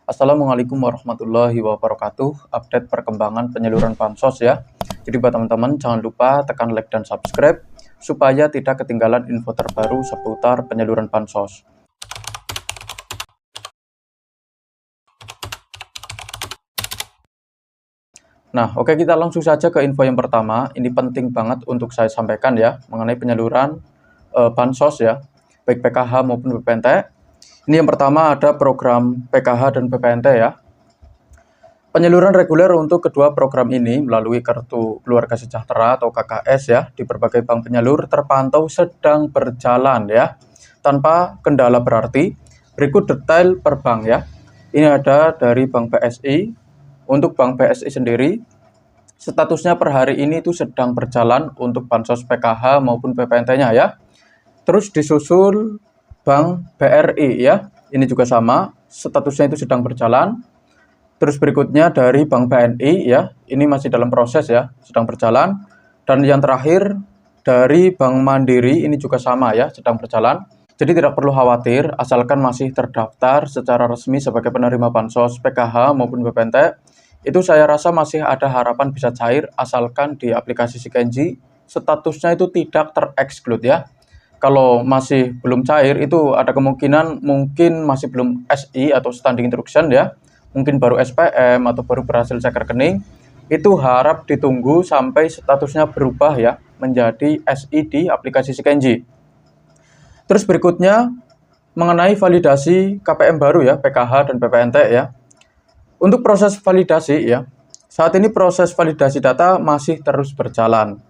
Assalamualaikum warahmatullahi wabarakatuh. Update perkembangan penyaluran bansos ya. Jadi buat teman-teman jangan lupa tekan like dan subscribe supaya tidak ketinggalan info terbaru seputar penyaluran bansos. Nah, oke, kita langsung saja ke info yang pertama. Ini penting banget untuk saya sampaikan ya mengenai penyaluran bansos ya, baik PKH maupun BPNT. Ini yang pertama ada program PKH dan BPNT ya. Penyaluran reguler untuk kedua program ini melalui Kartu Keluarga Sejahtera atau KKS ya di berbagai bank penyalur terpantau sedang berjalan ya tanpa kendala berarti. Berikut detail per bank ya. Ini ada dari Bank BSI. Untuk Bank BSI sendiri statusnya per hari ini itu sedang berjalan untuk bansos PKH maupun BPNT-nya ya. Terus disusul Bank BRI ya. Ini juga sama, statusnya itu sedang berjalan. Terus berikutnya dari Bank BNI ya, ini masih dalam proses ya, sedang berjalan. Dan yang terakhir dari Bank Mandiri ini juga sama ya, sedang berjalan. Jadi tidak perlu khawatir, asalkan masih terdaftar secara resmi sebagai penerima bansos PKH maupun BPNT, itu saya rasa masih ada harapan bisa cair asalkan di aplikasi Sikenji statusnya itu tidak tereksklud ya. Kalau masih belum cair itu ada kemungkinan mungkin masih belum SI atau standing instruction ya. Mungkin baru SPM atau baru berhasil cek rekening, itu harap ditunggu sampai statusnya berubah ya menjadi SI di aplikasi Sikenji. Terus berikutnya mengenai validasi KPM baru ya, PKH dan BPNT ya. Untuk proses validasi ya, saat ini proses validasi data masih terus berjalan.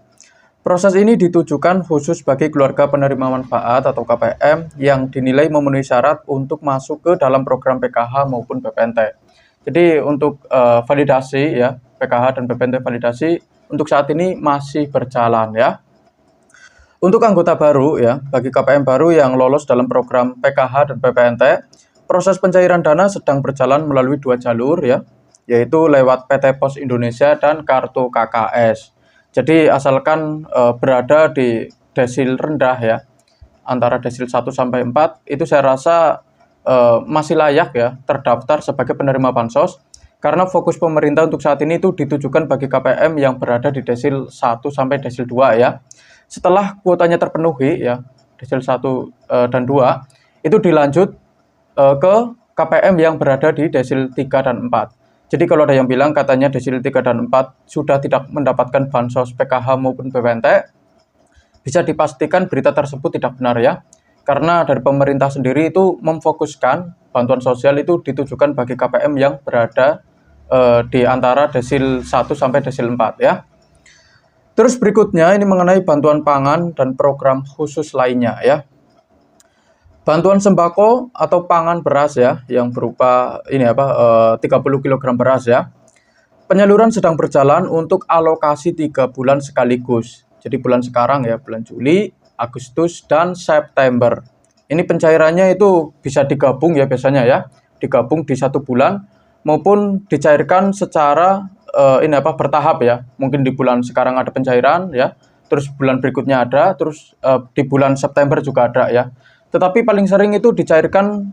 Proses ini ditujukan khusus bagi keluarga penerima manfaat atau KPM yang dinilai memenuhi syarat untuk masuk ke dalam program PKH maupun BPNT. Jadi untuk validasi ya, PKH dan BPNT validasi untuk saat ini masih berjalan ya. Untuk anggota baru ya, bagi KPM baru yang lolos dalam program PKH dan BPNT, proses pencairan dana sedang berjalan melalui dua jalur ya, yaitu lewat PT Pos Indonesia dan Kartu KKS. Jadi asalkan berada di desil rendah ya, antara desil 1 sampai 4, itu saya rasa masih layak ya terdaftar sebagai penerima bansos, karena fokus pemerintah untuk saat ini itu ditujukan bagi KPM yang berada di desil 1 sampai desil 2 ya. Setelah kuotanya terpenuhi ya, desil 1 dan 2, itu dilanjut ke KPM yang berada di desil 3 dan 4. Jadi kalau ada yang bilang katanya desil 3 dan 4 sudah tidak mendapatkan bansos PKH maupun BPNT, bisa dipastikan berita tersebut tidak benar ya. Karena dari pemerintah sendiri itu memfokuskan bantuan sosial itu ditujukan bagi KPM yang berada di antara desil 1 sampai desil 4 ya. Terus berikutnya ini mengenai bantuan pangan dan program khusus lainnya ya. Bantuan sembako atau pangan beras ya yang berupa ini 30 kg beras ya. Penyaluran sedang berjalan untuk alokasi 3 bulan sekaligus. Jadi bulan sekarang ya, bulan Juli, Agustus dan September. Ini pencairannya itu bisa digabung ya biasanya ya. Digabung di 1 bulan maupun dicairkan secara bertahap ya. Mungkin di bulan sekarang ada pencairan ya, terus bulan berikutnya ada, terus di bulan September juga ada ya. Tetapi paling sering itu dicairkan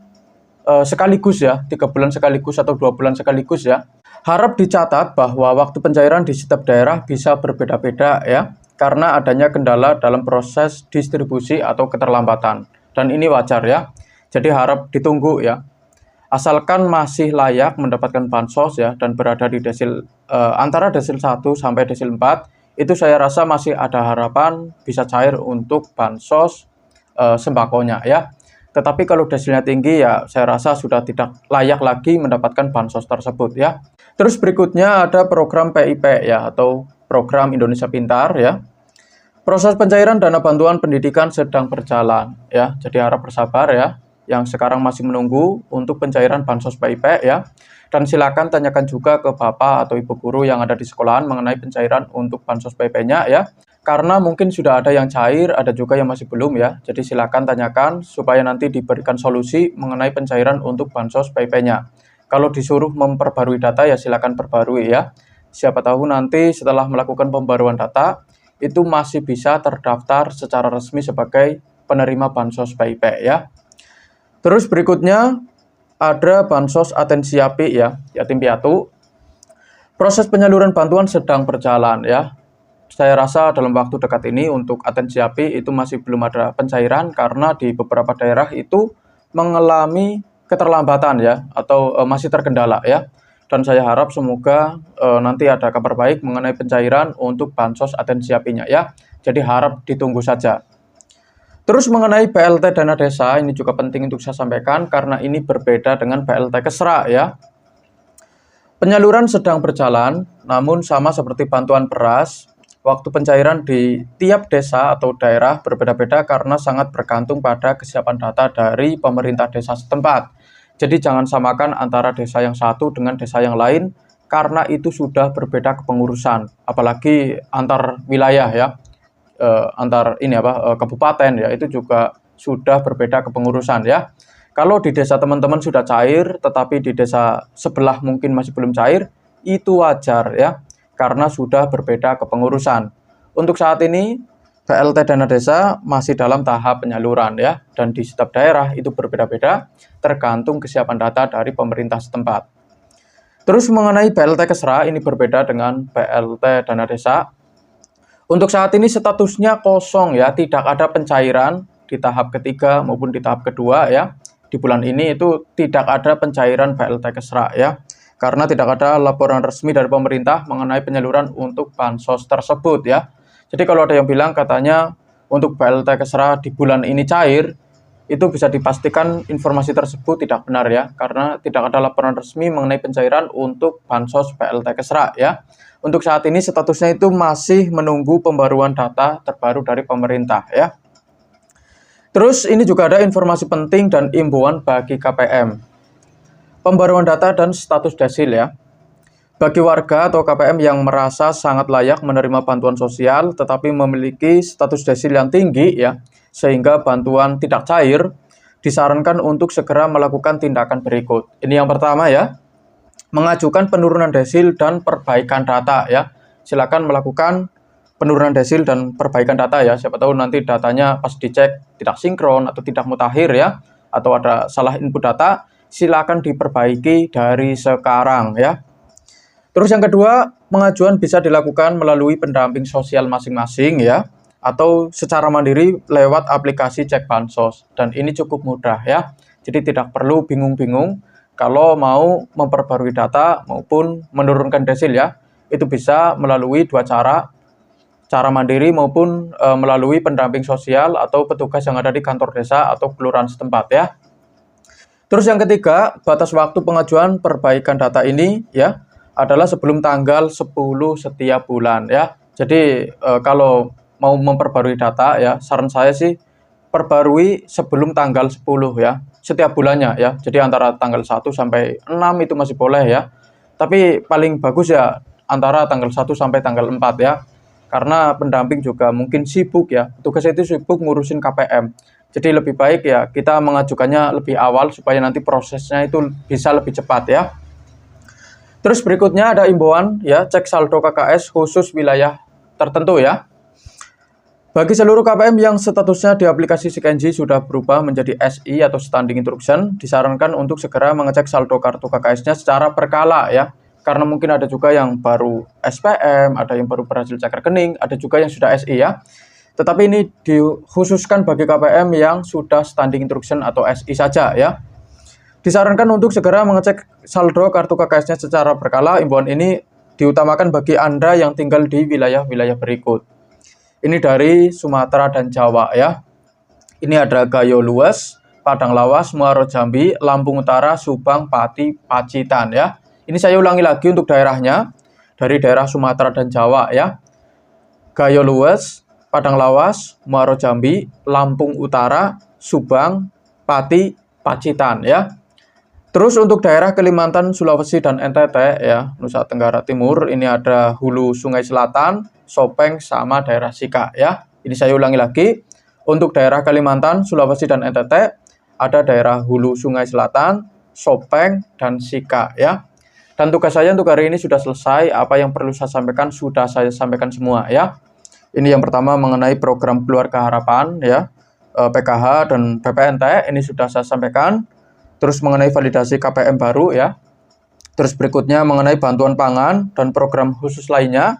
sekaligus ya, 3 bulan sekaligus atau 2 bulan sekaligus ya. Harap dicatat bahwa waktu pencairan di setiap daerah bisa berbeda-beda ya, karena adanya kendala dalam proses distribusi atau keterlambatan. Dan ini wajar ya. Jadi harap ditunggu ya. Asalkan masih layak mendapatkan bansos ya dan berada di desil antara desil 1 sampai desil 4, itu saya rasa masih ada harapan bisa cair untuk bansos sembakonya ya. Tetapi kalau desilnya tinggi ya saya rasa sudah tidak layak lagi mendapatkan bansos tersebut ya. Terus berikutnya ada program PIP ya atau program Indonesia Pintar ya. Proses pencairan dana bantuan pendidikan sedang berjalan ya. Jadi harap bersabar ya, yang sekarang masih menunggu untuk pencairan bansos PIP ya. Dan silakan tanyakan juga ke Bapak atau Ibu guru yang ada di sekolahan mengenai pencairan untuk bansos PIP-nya ya. Karena mungkin sudah ada yang cair, ada juga yang masih belum ya. Jadi silakan tanyakan supaya nanti diberikan solusi mengenai pencairan untuk bansos PIP-nya. Kalau disuruh memperbarui data ya silakan perbarui ya. Siapa tahu nanti setelah melakukan pembaruan data itu masih bisa terdaftar secara resmi sebagai penerima bansos PIP ya. Terus berikutnya ada bansos atensi api ya, yatim piatu. Proses penyaluran bantuan sedang berjalan ya. Saya rasa dalam waktu dekat ini untuk atensi api itu masih belum ada pencairan karena di beberapa daerah itu mengalami keterlambatan ya, atau masih terkendala ya. Dan saya harap semoga nanti ada kabar baik mengenai pencairan untuk bansos atensi apinya ya. Jadi harap ditunggu saja. Terus mengenai BLT dana desa, ini juga penting untuk saya sampaikan karena ini berbeda dengan BLT Kesra ya. Penyaluran sedang berjalan, namun sama seperti bantuan beras, waktu pencairan di tiap desa atau daerah berbeda-beda karena sangat bergantung pada kesiapan data dari pemerintah desa setempat. Jadi jangan samakan antara desa yang satu dengan desa yang lain karena itu sudah berbeda kepengurusan, apalagi antar wilayah ya. Antar kabupaten ya, itu juga sudah berbeda kepengurusan ya. Kalau di desa teman-teman sudah cair tetapi di desa sebelah mungkin masih belum cair, itu wajar ya karena sudah berbeda kepengurusan. Untuk saat ini BLT dana desa masih dalam tahap penyaluran ya, dan di setiap daerah itu berbeda-beda tergantung kesiapan data dari pemerintah setempat. Terus mengenai BLT Kesra, ini berbeda dengan BLT dana desa. Untuk saat ini statusnya kosong ya, tidak ada pencairan di tahap ketiga maupun di tahap kedua ya. Di bulan ini itu tidak ada pencairan BLT Kesra ya, karena tidak ada laporan resmi dari pemerintah mengenai penyaluran untuk bansos tersebut ya. Jadi kalau ada yang bilang katanya untuk BLT Kesra di bulan ini cair, itu bisa dipastikan informasi tersebut tidak benar ya, karena tidak ada laporan resmi mengenai pencairan untuk bansos BLT Kesra ya. Untuk saat ini statusnya itu masih menunggu pembaruan data terbaru dari pemerintah ya. Terus ini juga ada informasi penting dan imbauan bagi KPM. Pembaruan data dan status desil ya. Bagi warga atau KPM yang merasa sangat layak menerima bantuan sosial tetapi memiliki status desil yang tinggi ya, sehingga bantuan tidak cair, disarankan untuk segera melakukan tindakan berikut. Ini yang pertama ya, mengajukan penurunan desil dan perbaikan data ya. Silakan melakukan penurunan desil dan perbaikan data ya. Siapa tahu nanti datanya pas dicek tidak sinkron atau tidak mutakhir ya, atau ada salah input data, silakan diperbaiki dari sekarang ya. Terus yang kedua, pengajuan bisa dilakukan melalui pendamping sosial masing-masing ya, atau secara mandiri lewat aplikasi cek bansos, dan ini cukup mudah ya. Jadi tidak perlu bingung-bingung kalau mau memperbarui data maupun menurunkan desil ya. Itu bisa melalui dua cara mandiri maupun melalui pendamping sosial atau petugas yang ada di kantor desa atau kelurahan setempat ya. Terus yang ketiga, batas waktu pengajuan perbaikan data ini ya adalah sebelum tanggal 10 setiap bulan ya. Jadi kalau mau memperbarui data ya, saran saya sih perbarui sebelum tanggal 10 ya, setiap bulannya ya. Jadi antara tanggal 1 sampai 6 itu masih boleh ya. Tapi paling bagus ya antara tanggal 1 sampai tanggal 4 ya. Karena pendamping juga mungkin sibuk ya. Tugas itu sibuk ngurusin KPM. Jadi lebih baik ya kita mengajukannya lebih awal supaya nanti prosesnya itu bisa lebih cepat ya. Terus berikutnya ada imbauan ya, cek saldo KKS khusus wilayah tertentu ya. Bagi seluruh KPM yang statusnya di aplikasi Sikenji sudah berubah menjadi SI atau Standing Instruction, disarankan untuk segera mengecek saldo kartu KKS-nya secara berkala ya. Karena mungkin ada juga yang baru SPM, ada yang baru berhasil cek rekening, ada juga yang sudah SI ya. Tetapi ini dikhususkan bagi KPM yang sudah Standing Instruction atau SI saja ya. Disarankan untuk segera mengecek saldo kartu KKS-nya secara berkala. Imbauan ini diutamakan bagi Anda yang tinggal di wilayah-wilayah berikut. Ini dari Sumatera dan Jawa ya. Ini ada Gayo Lues, Padang Lawas, Muaro Jambi, Lampung Utara, Subang, Pati, Pacitan ya. Ini saya ulangi lagi untuk daerahnya. Dari daerah Sumatera dan Jawa ya. Gayo Lues, Padang Lawas, Muaro Jambi, Lampung Utara, Subang, Pati, Pacitan ya. Terus untuk daerah Kalimantan, Sulawesi, dan NTT ya, Nusa Tenggara Timur, ini ada Hulu Sungai Selatan, Sopeng, sama daerah Sika ya. Ini saya ulangi lagi. Untuk daerah Kalimantan, Sulawesi, dan NTT, ada daerah Hulu Sungai Selatan, Sopeng, dan Sika ya. Dan tugas saya untuk hari ini sudah selesai. Apa yang perlu saya sampaikan sudah saya sampaikan semua ya. Ini yang pertama mengenai program Keluarga Harapan ya, PKH dan BPNT, ini sudah saya sampaikan. terus mengenai validasi KPM baru ya. Terus berikutnya mengenai bantuan pangan dan program khusus lainnya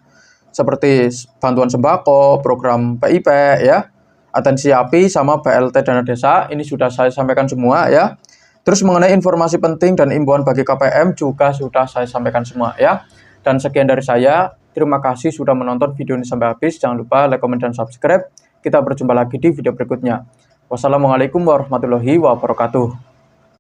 seperti bantuan sembako, program PIP ya, atensi API sama BLT dana desa, ini sudah saya sampaikan semua ya. Terus mengenai informasi penting dan imbauan bagi KPM juga sudah saya sampaikan semua ya. Dan sekian dari saya, terima kasih sudah menonton video ini sampai habis. Jangan lupa like, comment, dan subscribe. Kita berjumpa lagi di video berikutnya. Wassalamualaikum warahmatullahi wabarakatuh.